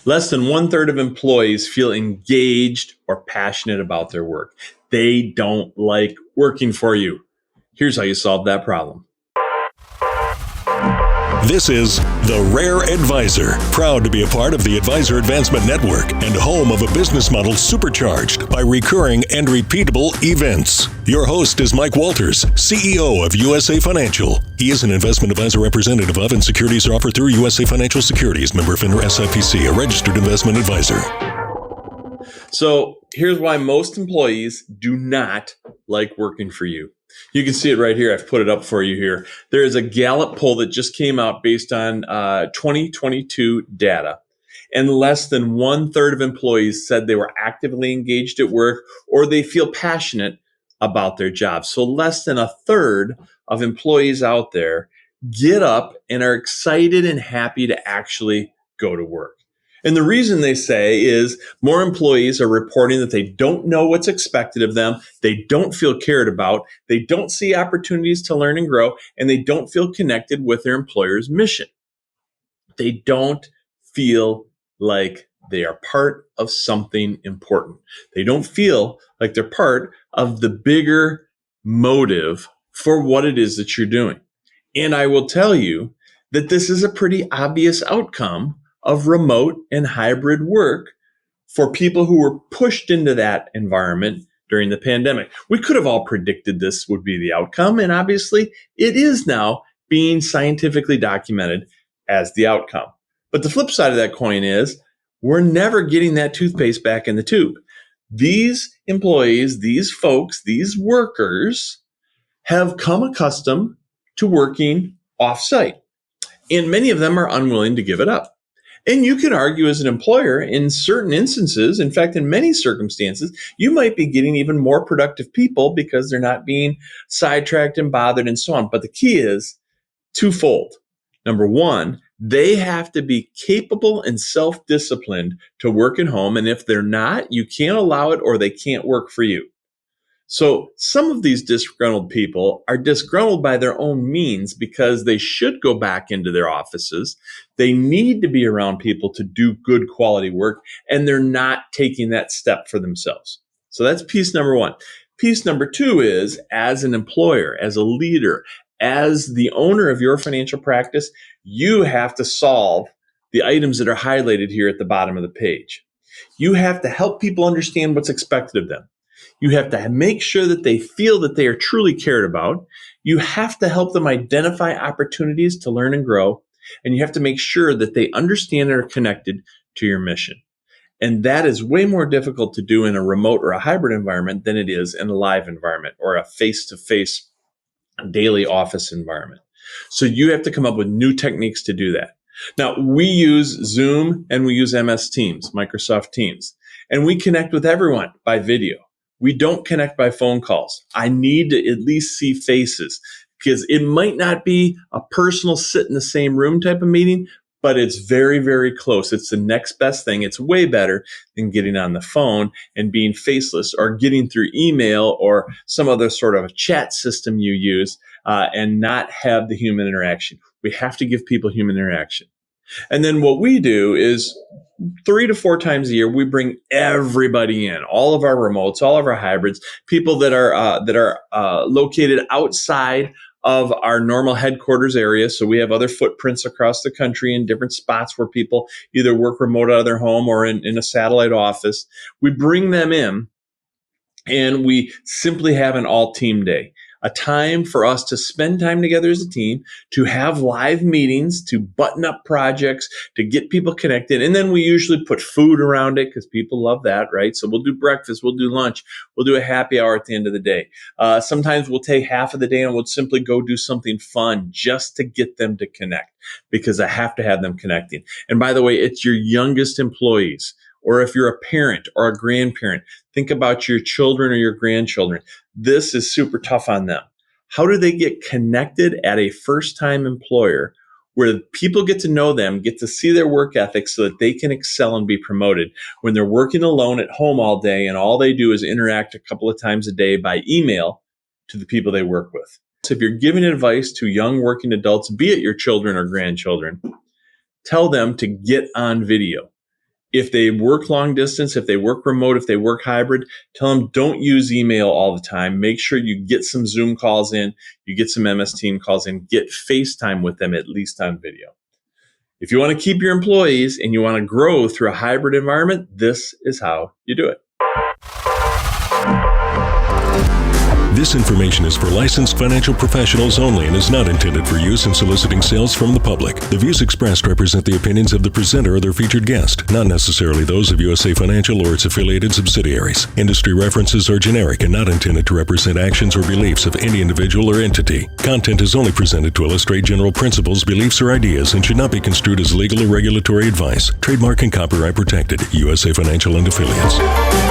Less than one-third of employees feel engaged or passionate about their work. They don't like working for you. Here's how you solve that problem. This is The Rare Advisor, proud to be a part of the Advisor Advancement Network and home of a business model supercharged by recurring and repeatable events. Your host is Mike Walters, CEO of USA Financial. He is an investment advisor representative of and securities are offered through USA Financial Securities, member FINRA SIPC, a registered investment advisor. So here's why most employees do not like working for you. You can see it right here. I've put it up for you here. There is a Gallup poll that just came out based on 2022 data. And less than one-third of employees said they were actively engaged at work or they feel passionate about their job. So less than a third of employees out there get up and are excited and happy to actually go to work. And the reason they say is more employees are reporting that they don't know what's expected of them, they don't feel cared about, they don't see opportunities to learn and grow, and they don't feel connected with their employer's mission. They don't feel like they are part of something important. They don't feel like they're part of the bigger motive for what it is that you're doing. And I will tell you that this is a pretty obvious outcome of remote and hybrid work for people who were pushed into that environment during the pandemic. We could have all predicted this would be the outcome, and obviously it is now being scientifically documented as the outcome. But the flip side of that coin is we're never getting that toothpaste back in the tube. These employees, these folks, these workers have come accustomed to working off-site, and many of them are unwilling to give it up. And you can argue as an employer in certain instances, in fact, in many circumstances, you might be getting even more productive people because they're not being sidetracked and bothered and so on. But the key is twofold. Number one, they have to be capable and self-disciplined to work at home. And if they're not, you can't allow it or they can't work for you. So some of these disgruntled people are disgruntled by their own means because they should go back into their offices. They need to be around people to do good quality work, and they're not taking that step for themselves. So that's piece number one. Piece number two is, as an employer, as a leader, as the owner of your financial practice, you have to solve the items that are highlighted here at the bottom of the page. You have to help people understand what's expected of them. You have to make sure that they feel that they are truly cared about. You have to help them identify opportunities to learn and grow. And you have to make sure that they understand and are connected to your mission. And that is way more difficult to do in a remote or a hybrid environment than it is in a live environment or a face-to-face daily office environment. So you have to come up with new techniques to do that. Now, we use Zoom and we use MS Teams, Microsoft Teams, and we connect with everyone by video. We don't connect by phone calls. I need to at least see faces because it might not be a personal sit in the same room type of meeting, but it's very, very close. It's the next best thing. It's way better than getting on the phone and being faceless or getting through email or some other sort of a chat system you use and not have the human interaction. We have to give people human interaction. And then what we do is 3 to 4 times a year, we bring everybody in, all of our remotes, all of our hybrids, people that are located outside of our normal headquarters area. So we have other footprints across the country in different spots where people either work remote out of their home or in a satellite office. We bring them in and we simply have an all-team day. A time for us to spend time together as a team, to have live meetings, to button up projects, to get people connected. And then we usually put food around it because people love that, right? So we'll do breakfast, we'll do lunch, we'll do a happy hour at the end of the day. Sometimes we'll take half of the day and we'll simply go do something fun just to get them to connect because I have to have them connecting. And by the way, it's your youngest employees. Or if you're a parent or a grandparent, think about your children or your grandchildren. This is super tough on them. How do they get connected at a first-time employer where people get to know them, get to see their work ethic so that they can excel and be promoted when they're working alone at home all day and all they do is interact a couple of times a day by email to the people they work with? So if you're giving advice to young working adults, be it your children or grandchildren, tell them to get on video. If they work long distance, if they work remote, if they work hybrid, tell them don't use email all the time. Make sure you get some Zoom calls in, you get some MS Team calls in, get FaceTime with them at least on video. If you want to keep your employees and you want to grow through a hybrid environment, this is how you do it. This information is for licensed financial professionals only and is not intended for use in soliciting sales from the public. The views expressed represent the opinions of the presenter or their featured guest, not necessarily those of USA Financial or its affiliated subsidiaries. Industry references are generic and not intended to represent actions or beliefs of any individual or entity. Content is only presented to illustrate general principles, beliefs, or ideas and should not be construed as legal or regulatory advice. Trademark and copyright protected. USA Financial and Affiliates.